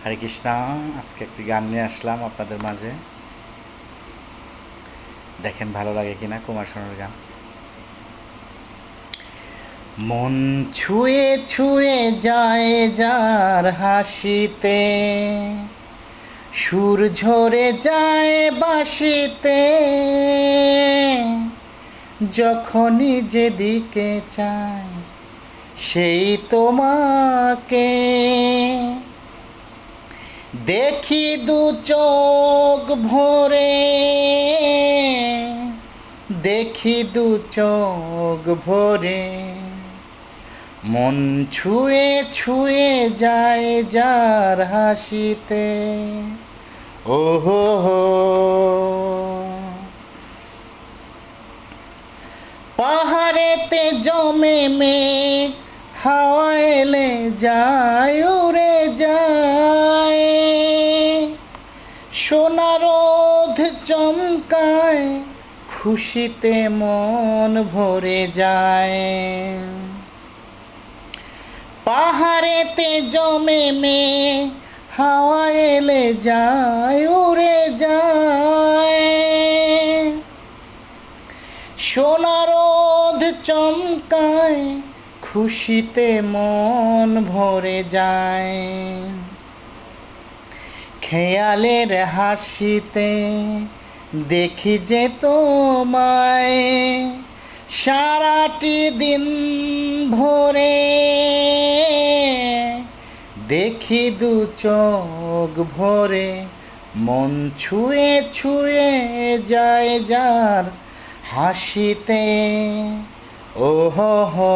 হরে কৃষ্ণ। আজকে একটি গান নিয়ে আসলাম আপনাদের মাঝে, দেখেন ভালো লাগে কিনা। কুমার শানুর গান। মন ছুঁয়ে ছুঁয়ে যায় যার হাসিতে, সুর ঝরে যায় বাঁশিতে, যখনই যেদিকে চায় সেই তোমাকে দেখি দু চোখ ভরে, দেখি দু চোখ ভরে, মন ছুঁয়ে ছুঁয়ে যায় যার হাসিতে। ও হো হো, পাহাড়েতে জমে মেঘ, হাওয়া এলে যায় উড়ে যায়, সোনা রোদ চমকায়, খুশিতে মন ভরে যায়। পাহাড়েতে জমে মেঘ, হাওয়া এলে যায় উড়ে যায়, সোনা রোদ চমকায়, খুশিতে মন ভরে যায়। খেয়ালের হাসিতে দেখি যে তোমায়, সারাটি দিন ভরে, দেখি দু চোখ ভরে, মন ছুঁয়ে ছুঁয়ে যায় যার হাসিতে। ও হো হো।